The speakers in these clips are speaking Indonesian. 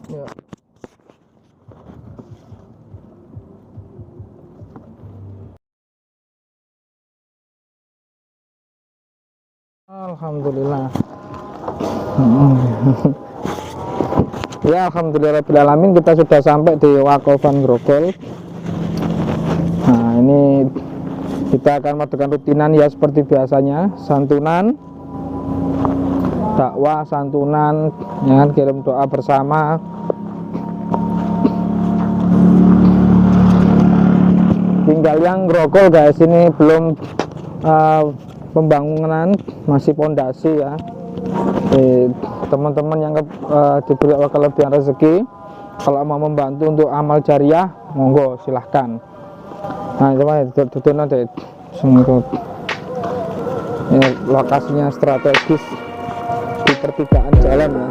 Ya. Alhamdulillah. Ya, alhamdulillahirrahmanirrahim, kita sudah sampai di Wakofan Grogol. Nah, ini kita akan melakukan rutinan ya seperti biasanya, santunan, dakwah, santunan, ya, kirim doa bersama. Tinggal yang Grogol guys, ini belum pembangunan, masih pondasi ya. Teman-teman yang diberi kelebihan rezeki, kalau mau membantu untuk amal jariah, monggo silahkan. Nah, coba itu nanti ini lokasinya strategis di pertigaan jalan ya.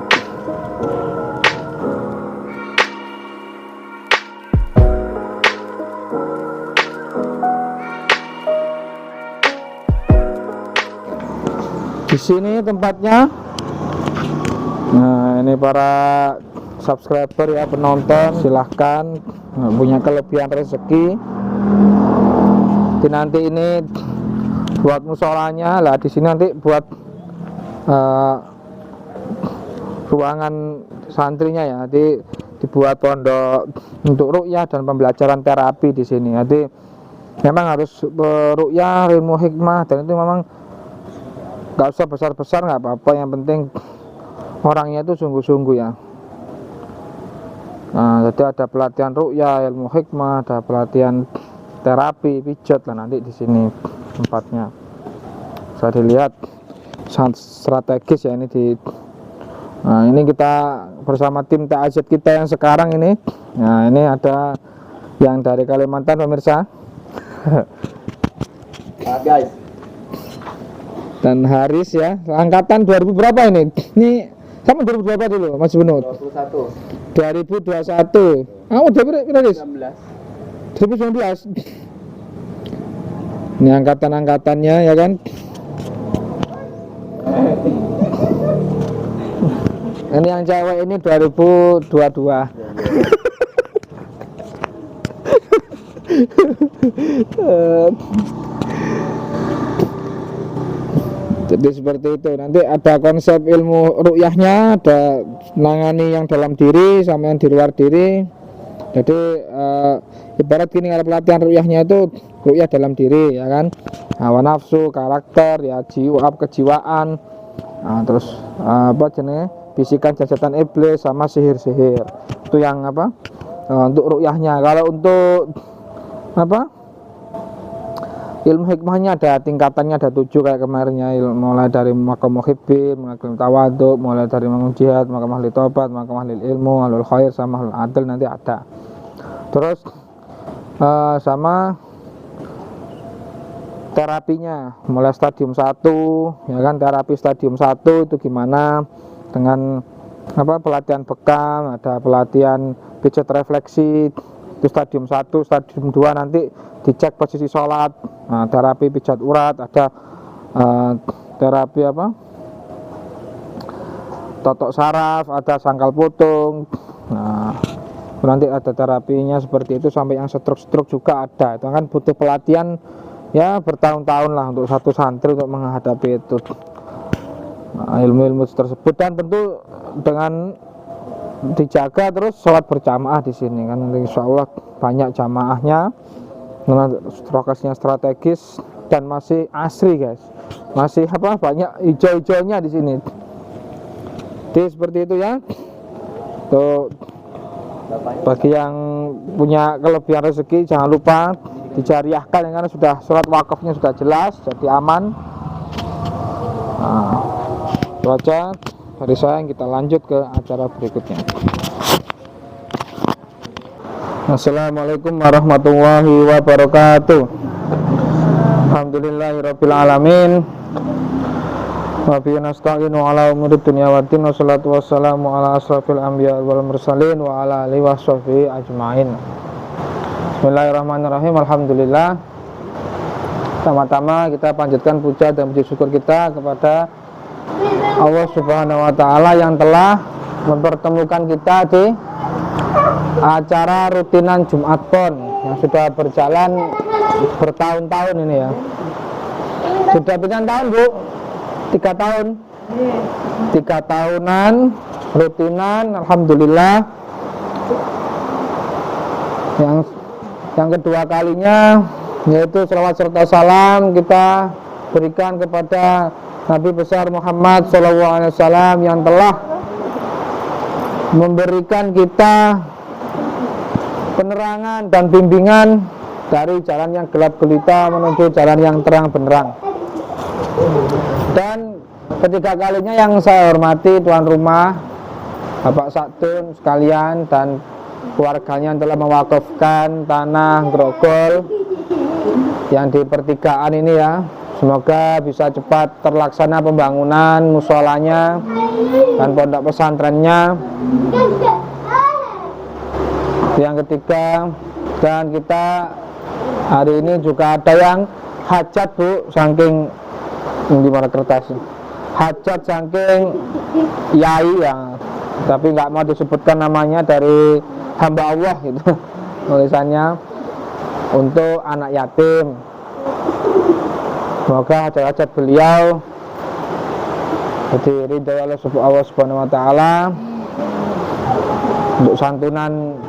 Di sini tempatnya. Nah, ini para subscriber ya, penonton, silahkan punya kelebihan rezeki. Nanti ini buat musolanya lah, di sini nanti buat ruangan santrinya ya, nanti dibuat pondok untuk ruqyah dan pembelajaran terapi di sini. Nanti memang harus ruqyah, ilmu hikmah, dan itu memang nggak usah besar-besar, nggak apa-apa, yang penting orangnya itu sungguh-sungguh ya. Nah, jadi ada pelatihan ruqyah, ilmu hikmah, ada pelatihan terapi, pijat lah nanti di sini tempatnya. Bisa dilihat sangat strategis ya ini di. Nah, ini kita bersama tim ta'ajud kita yang sekarang ini. Nah, ini ada yang dari Kalimantan pemirsa. Guys. Dan Haris ya, angkatan 2000 berapa ini? Ini sama 2000 berapa dulu Mas Bunut? 2021. Kamu udah berapa Haris? 2019. Ini angkatan-angkatannya ya kan. Ini yang cewek ini 2022. Jadi seperti itu. Nanti ada konsep ilmu ruqyahnya, ada nangani yang dalam diri sama yang di luar diri. Jadi ibarat gini, kalau pelatihan ruqyahnya itu ruqyah dalam diri ya kan, hawa nafsu, karakter ya, jiwa, kejiwaan, nah, terus apa jenis bisikan setan iblis sama sihir-sihir, itu yang apa untuk ruqyahnya. Kalau untuk apa ilmu hikmahnya ada tingkatannya, ada 7 kayak kemarinnya, mulai dari maqam muhibbin, maqam tawadhu, mulai dari maqam jihad, maqam ahli tobat, maqam ahli ilmu, ahlul khair, sama ahlul adil, nanti ada. Terus sama terapinya mulai stadium 1 ya kan, terapi stadium 1 itu gimana, dengan apa pelatihan bekam, ada pelatihan pijat refleksi, itu stadium 1. Stadium 2 nanti dicek posisi sholat. Nah, terapi pijat urat, ada terapi apa totok saraf, ada sangkal putung. Nah, nanti ada terapinya seperti itu, sampai yang stroke juga ada. Itu kan butuh pelatihan ya bertahun-tahun lah untuk satu santri untuk menghadapi itu, nah, ilmu-ilmu tersebut. Dan tentu dengan dijaga terus sholat berjamaah di sini kan, nanti insya Allah banyak jamaahnya. Lokasinya strategis dan masih asri guys, masih apa banyak hijau-hijaunya di sini. Jadi seperti itu ya. Tuh, bagi yang punya kelebihan rezeki jangan lupa dijariahkan ya, karena sudah surat wakafnya sudah jelas, jadi aman. Nah, itu aja dari saya, kita lanjut ke acara berikutnya. Assalamualaikum warahmatullahi wabarakatuh. Alhamdulillahirabbil alamin. Wa bihi nasta'inu ala umuri dunya waddin, wassalatu wassalamu ala asrofil anbiya wal mursalin wa ala alihi washabihi ajmain. Bismillahirrahmanirrahim. Alhamdulillah. Pertama-tama kita panjatkan puja dan puji syukur kita kepada Allah Subhanahu wa taala yang telah mempertemukan kita di acara rutinan Jumat Pon yang sudah berjalan bertahun-tahun ini ya. Sudah berapa tahun Bu? 3 tahun. 3 tahunan rutinan, alhamdulillah. Yang kedua kalinya yaitu selawat serta salam kita berikan kepada Nabi besar Muhammad SAW yang telah memberikan kita penerangan dan bimbingan dari jalan yang gelap gulita menuju jalan yang terang benderang. Dan ketiga kalinya yang saya hormati tuan rumah Bapak Saktun sekalian dan keluarganya yang telah mewakafkan tanah Grogol yang di pertigaan ini ya. Semoga bisa cepat terlaksana pembangunan musholanya dan pondok pesantrennya. Yang ketiga, dan kita hari ini juga ada yang hajat Bu, saking gimana kertasnya, hajat saking yai ya, tapi nggak mau disebutkan namanya, dari hamba Allah gitu tulisannya, untuk anak yatim. Semoga hajat-hajat beliau diridhoi oleh Allah Subhanahu wa taala. Untuk santunan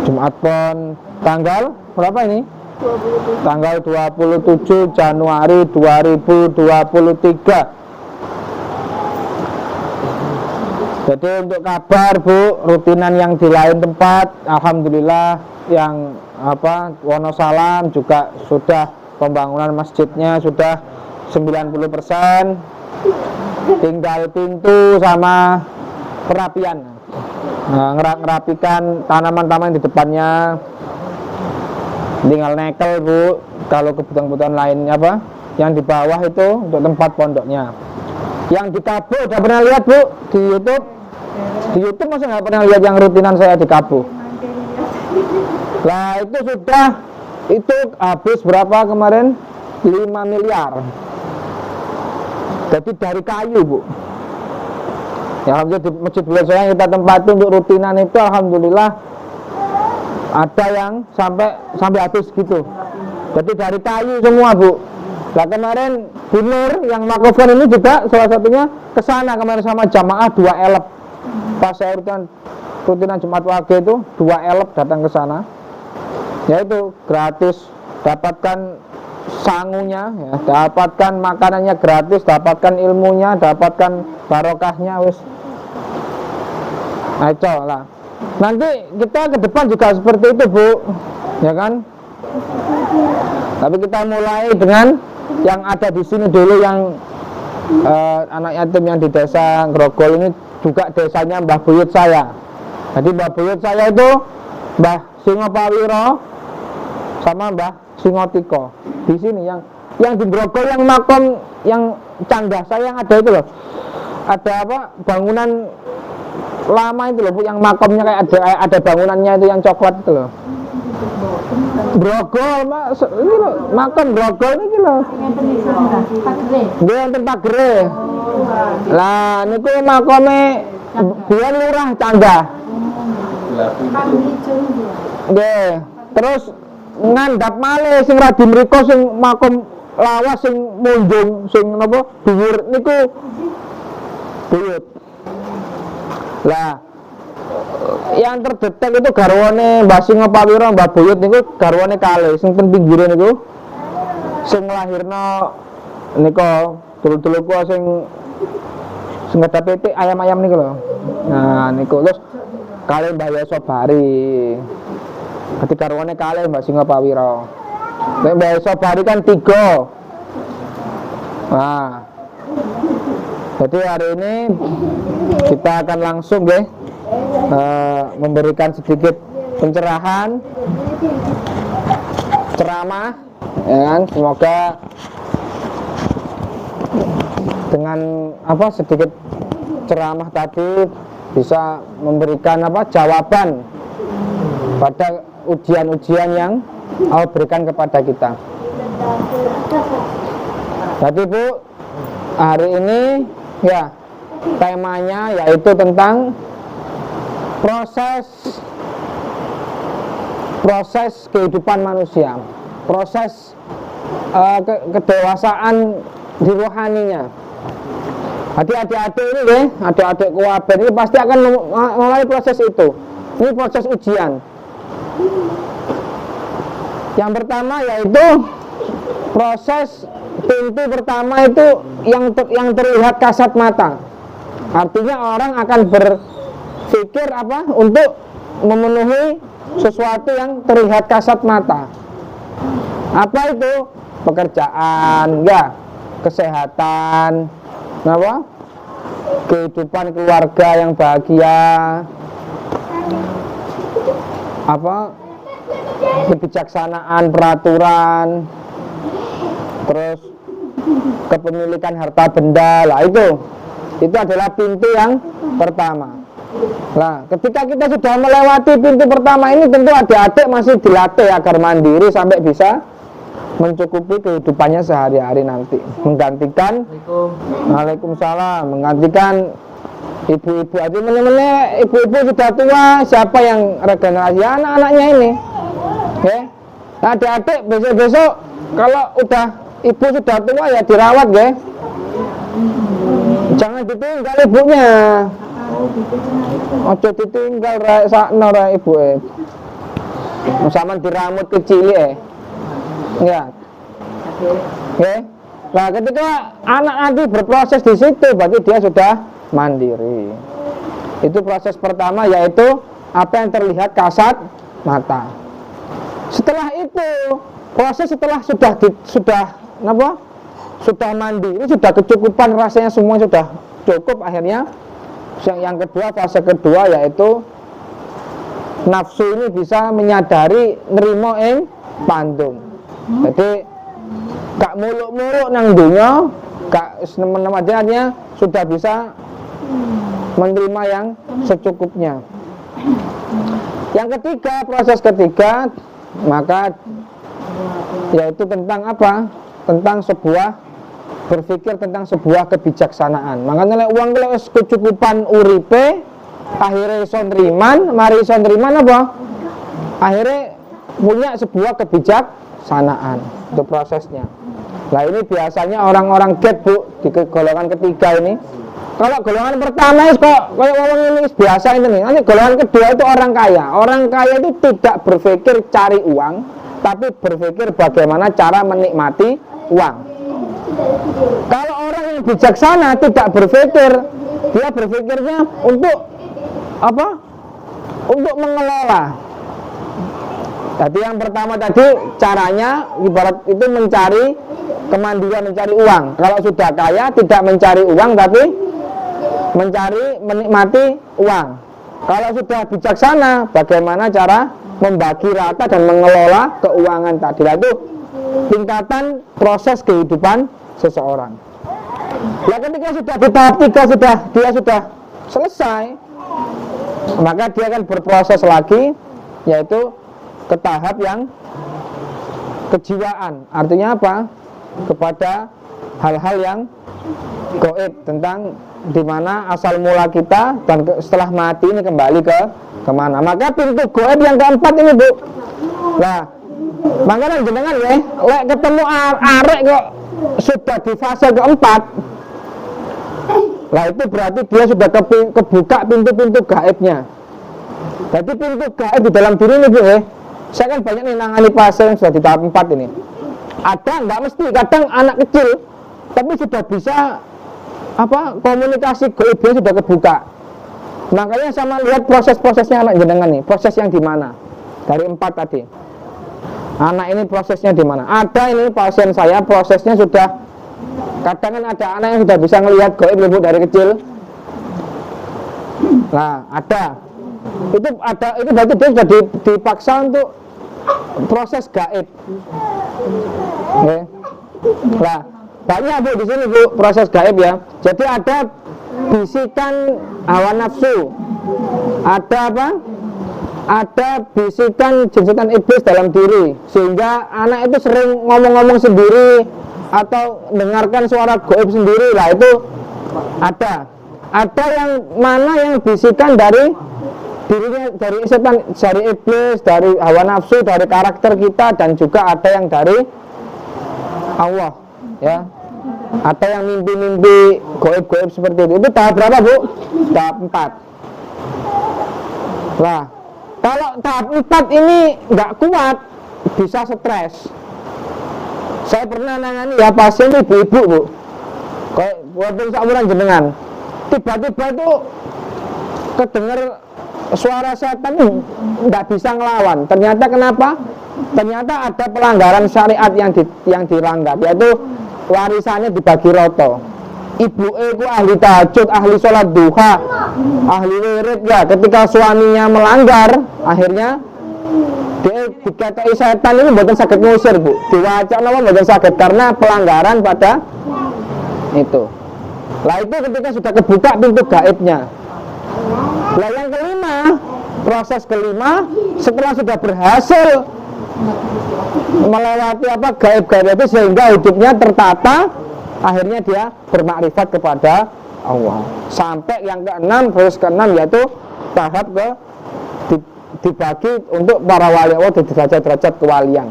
Jumat Pon tanggal berapa ini? 27. Tanggal 27 Januari 2023. Jadi untuk kabar Bu, rutinan yang di lain tempat alhamdulillah yang Wonosalam juga sudah pembangunan masjidnya sudah 90%. Tinggal pintu sama perapian. Ngerapikan tanaman-tanaman di depannya. Tinggal nekel Bu, kalau kebutuhan-kebutuhan lainnya yang di bawah itu untuk tempat pondoknya. Yang di Kabu udah pernah lihat Bu di YouTube? Di YouTube masa nggak pernah lihat yang rutinan saya di Kabu? Lah itu sudah, itu habis berapa kemarin? 5 miliar. Jadi dari kayu Bu. Ya alhamdulillah di masjid beliau saya yang kita tempati untuk rutinan itu alhamdulillah ada yang sampai habis gitu. Jadi dari kayu semua Bu. Nah kemarin Bu Nur yang makofkan ini juga salah satunya ke sana kemarin sama jamaah 2 elep. Pas saya rutinan Jumat Wage itu 2 elep datang ke sana. Yaitu gratis, dapatkan sangunya ya, dapatkan makanannya gratis, dapatkan ilmunya, dapatkan barokahnya wis. Nah, lah. Nanti kita ke depan juga seperti itu Bu, ya kan? Tapi kita mulai dengan yang ada di sini dulu, yang anak yatim yang di desa Grogol ini juga desanya Mbah Buyut saya. Jadi Mbah Buyut saya itu Mbah Singopawiro sama Mbah Singotiko. Di sini yang di Grogol yang makom yang canggah saya yang ada itu loh. Ada bangunan lama itu loh Bu, yang makomnya kayak ada bangunannya itu yang coklat itu loh. Grogol ini loh, makom Grogol ini loh. Dia yang tempat gere. Lah niku makome Buan Lurah Canggah. Nggih. Terus ngandhap malih sing radi mriko sing makom lawas sing munjung sing napa dhuwur niku Buyut. Lah yang terdetek itu garwane Mbah Singopawiro Mbah Buyut niku garwane kalih sing ten pinggire niku sing nglahirno nika dulur-dulurku sing ada PT ayam-ayam niku lho. Nah niku terus kalih Mbah Yosobari. Ketika garwane kalih Mbah Singopawiro. Nek Mbah Yosobari kan 3. Nah. Jadi hari ini kita akan langsung memberikan sedikit pencerahan, ceramah, ya kan? Semoga dengan sedikit ceramah tadi bisa memberikan jawaban pada ujian-ujian yang Allah berikan kepada kita. Jadi Bu, hari ini ya temanya yaitu tentang proses kehidupan manusia, proses kedewasaan di rohaninya. Jadi adik-adik ini ya, adik-adik kuaben ini pasti akan mulai proses itu. Ini proses ujian. Yang pertama yaitu proses pintu pertama itu yang terlihat kasat mata. Artinya orang akan berpikir apa untuk memenuhi sesuatu yang terlihat kasat mata. Apa itu? Pekerjaan, ya, kesehatan, apa? Kehidupan keluarga yang bahagia, apa? Kebijaksanaan peraturan, terus kepemilikan harta benda, lah itu adalah pintu yang pertama. Nah, ketika kita sudah melewati pintu pertama ini, tentu adik-adik masih dilatih agar mandiri sampai bisa mencukupi kehidupannya sehari-hari nanti, menggantikan Waalaikumsalam, menggantikan ibu-ibu aja. Meneh-meneh ibu-ibu sudah tua, siapa yang regenerasi? Anak-anaknya ini, ya. Nah, adik-adik besok-besok kalau udah ibu sudah tua ya dirawat, ya. Jangan ditinggal ibunya. Ojo ditinggal rek sakno rek ibu sama diramut kecil ya. Oke. Nah, ketika anak nanti berproses di situ, berarti dia sudah mandiri. Itu proses pertama, yaitu apa yang terlihat kasat mata. Setelah itu, proses setelah sudah mandiri, sudah kecukupan, rasanya semua sudah cukup, akhirnya yang kedua, fase kedua yaitu nafsu ini bisa menyadari nerimo ing pandung. Jadi gak muluk-muluk nang dunya, gak semen-semennya, sudah bisa menerima yang secukupnya. Yang ketiga, proses ketiga, maka yaitu tentang apa? Tentang berpikir tentang sebuah kebijaksanaan. Makanya lek wong wis kecukupan uripe, akhirnya iso nriman, mari iso nriman apa? Akhirnya punya sebuah kebijaksanaan. Itu prosesnya. Nah, ini biasanya orang-orang get, Bu, di golongan ketiga ini. Kalau golongan pertama kok kayak orang ini biasa ini nih. Nanti golongan kedua itu orang kaya. Orang kaya itu tidak berpikir cari uang, tapi berpikir bagaimana cara menikmati uang. Kalau orang yang bijaksana tidak berpikir, dia berpikirnya untuk apa? Untuk mengelola. Jadi yang pertama tadi caranya ibarat itu mencari kemandirian, mencari uang. Kalau sudah kaya tidak mencari uang tapi menikmati uang. Kalau sudah bijaksana, bagaimana cara membagi rata dan mengelola keuangan tadi. Itu tingkatan proses kehidupan seseorang. Nah, ketika sudah di tahap 3 dia sudah selesai, maka dia akan berproses lagi, yaitu ke tahap yang kejiwaan. Artinya apa? Kepada hal-hal yang gaib, tentang dimana asal mula kita dan setelah mati ini kembali kemana. Maka pintu gaib yang keempat ini, Bu. Nah, makanya jenengan ya, lek ketemu arek kok sudah di fase keempat, lah itu berarti dia sudah kebuka pintu-pintu gaibnya. Jadi pintu gaib di dalam diri ini, Bu, saya kan banyak nih nangani pasien yang sudah di tahap 4 ini. Ada, nggak mesti, kadang anak kecil tapi sudah bisa apa, komunikasi gaibnya sudah kebuka. Makanya sama lihat proses-prosesnya anak jenengan nih, proses yang di mana dari 4 tadi. Anak ini prosesnya di mana? Ada ini pasien saya prosesnya sudah, kadang kan ada anak yang sudah bisa melihat gaib, Bu, dari kecil. Nah, ada. Itu berarti dia sudah dipaksa untuk proses gaib. Oke. Nah, banyak, Bu, di sini, Bu, proses gaib ya. Jadi ada bisikan hawa nafsu. Ada apa? Ada bisikan jin-setan iblis dalam diri, sehingga anak itu sering ngomong-ngomong sendiri atau dengarkan suara gaib sendiri. Lah itu ada Ada yang mana yang bisikan dari dirinya, dari setan, dari iblis, dari hawa nafsu, dari karakter kita, dan juga ada yang dari Allah, ya. Ada yang mimpi-mimpi goib-goib seperti itu. Itu tahap berapa, Bu? Tahap 4. Nah, kalau tahap 4 ini nggak kuat, bisa stres. Saya pernah nangani ya pasien ibu-ibu, Bu. Kayak waktu seumuran jenengan. Tiba-tiba itu kedengar suara setan nggak bisa ngelawan. Ternyata kenapa? Ternyata ada pelanggaran syariat yang dilanggar, yaitu warisannya dibagi roto. Ibu ku ahli tahajud, ahli sholat duha, ahli wirid ya. Ketika suaminya melanggar, akhirnya dia dikatai setan ini bukan sakit ngusir, Bu. Diwaca nama bukan sakit karena pelanggaran pada itu. Lah itu ketika sudah kebuka pintu gaibnya. Lah yang kelima, proses kelima setelah sudah berhasil melewati gaib-gaib itu sehingga hidupnya tertata, akhirnya dia bermakrifat kepada Allah. Sampai yang keenam, proses keenam yaitu tahap dibagi untuk para wali Allah di derajat-derajat kewalian.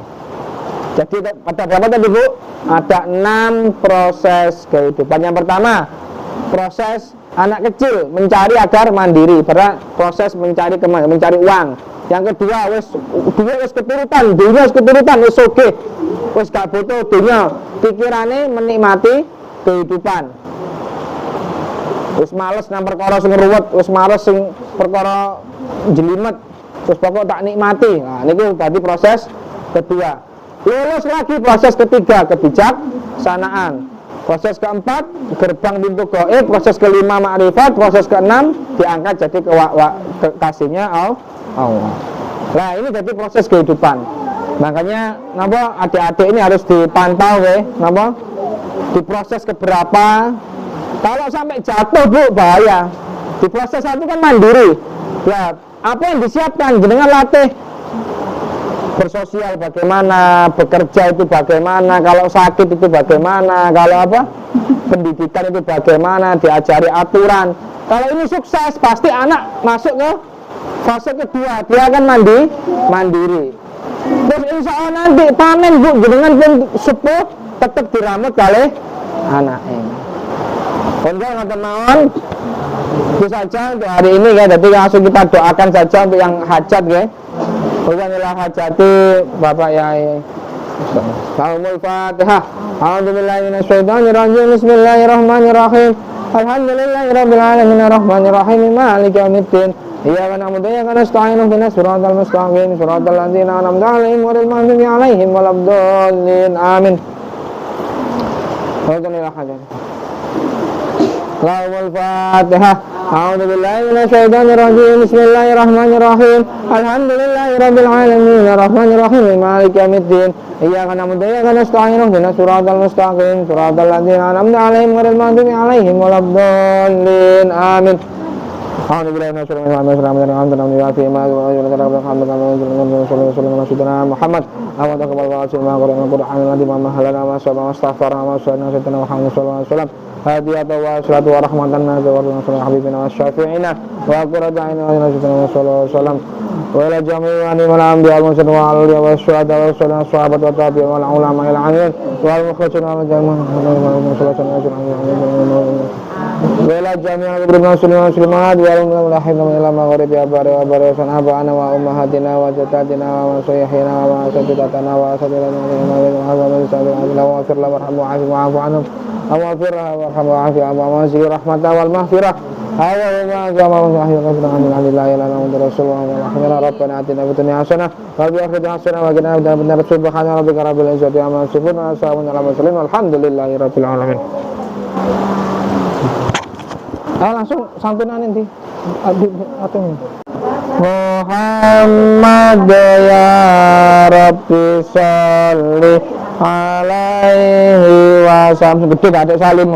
Jadi ada berapa tadi, Bu? Ada 6 proses kehidupan. Yang pertama, proses anak kecil mencari agar mandiri, pada proses mencari uang. Yang kedua, wis keturutan, dunia wis keturutan, wis oke, wis gak butuh dunia, pikirannya menikmati kehidupan. Wis males nang perkara sing ruwet, wis males sing perkara jelimet, terus pokok tak nikmati. Nah, niku tadi proses kedua. Lulus lagi proses ketiga, kebijaksanaan. Proses keempat, gerbang pintu gaib. Proses kelima, makrifat. Proses keenam, diangkat jadi kekasihnya Allah. Nah, ini jadi proses kehidupan. Makanya, napa adik-adik ini harus dipantau, napa di proses keberapa. Kalau sampai jatuh, Bu, bahaya. Di proses satu kan mandiri. Ya, apa yang disiapkan? Jenengan latih bersosial bagaimana, bekerja itu bagaimana, kalau sakit itu bagaimana, kalau pendidikan itu bagaimana, diajari aturan. Kalau ini sukses, pasti anak masuk ke fase kedua, dia akan mandiri. Terus insya Allah nanti panen, Bu, jenengan pun sepuh tetap diramut kali anaknya. Untuk ngoten mawon, itu saja untuk hari ini ya. Jadi langsung kita doakan saja untuk yang hajat ya. Wajanilah hajati Bapak Yai. Salamul Fatihah. A'udzubillahi minasyaitonirrajim. Bismillahirrahmanirrahim. Alhamdulillahirabbil alamin arrahmanir rahim maliki yaumiddin. Iyyaka na'budu wa iyyaka nasta'in ihdinas siratal mustaqim siratal ladzina an'amta 'alaihim ghairil maghdubi 'alaihim waladdallin. Amin. Wajanilah hajati. Salamul Fatihah. A'udzubillahi minasyaitonirrajim. Bismillahirrahmanirrahim. Alhamdulillahirabbil alamin arrahmanir rahim maliki yaumiddin. Iyyaka na'budu wa iyyaka nasta'in ihdinas siratal mustaqim siratal ladzina an'amta 'alaihim ghairil maghdubi 'alaihim waladdallin. Amin. Alhamdulillah Muhammad hadiyat wa salatu wa rahmatan wa habibina wa syafi'ina wa qurratan wa sallam wa ila jami'i anbiya'i wal mursalin wa alihi wa shuhada wa sahabat wa tabi'in wal ulama ila amin wal mukhlasin wal jamaah wa ila jami'i muslimat wa al-mulahidin ila maghrib ya bari wa bari sanaba ana wa ummahatina wa jatatina wa sayyihina wa sabitatana wa sabilana wa sallallahu Allahumma warham wa afi wa zikir rahmatan wal maghfirah. Allahumma jama'a wa ahli alhamdulillah la ilaha rasulullah wa rahmana rabbana atina fid dunya hasanah wa fil akhirati hasanah wa qina adzaban nar. Subhana rabbika rabbil izzati amma yasifun wa salamun alal mursalin walhamdulillahi rabbil alamin. Langsung santunan inti. Aduh. Muhammad ya Rabbi sholli alaihi wasallam. Gede gak ada salim.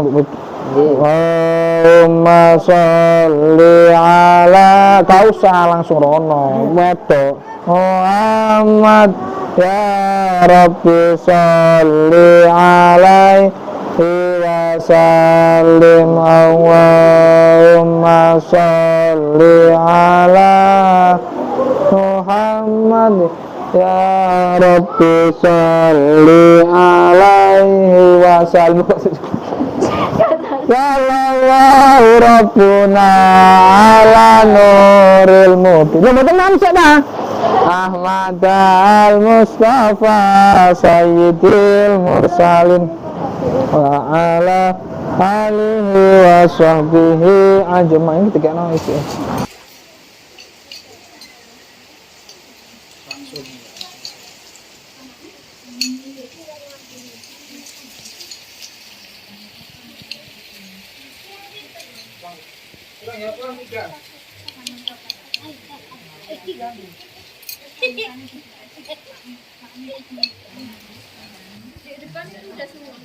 Allahumma sholli ala, gak usah langsung rono wedok. Muhammad ya Rabbi sholli alaihi sallim Allahumma sholli ala Muhammad ya Rabbi sholli alaihi wa sallim. Sallallahu Rabbuna ala nuril mubin. Lu mboten namsek dah. Ahmad al-Mustafa Sayyidil Mursalin wa ala alihi wa sahbihi ajma'in. Ketika isi. Di depan kan udah semua.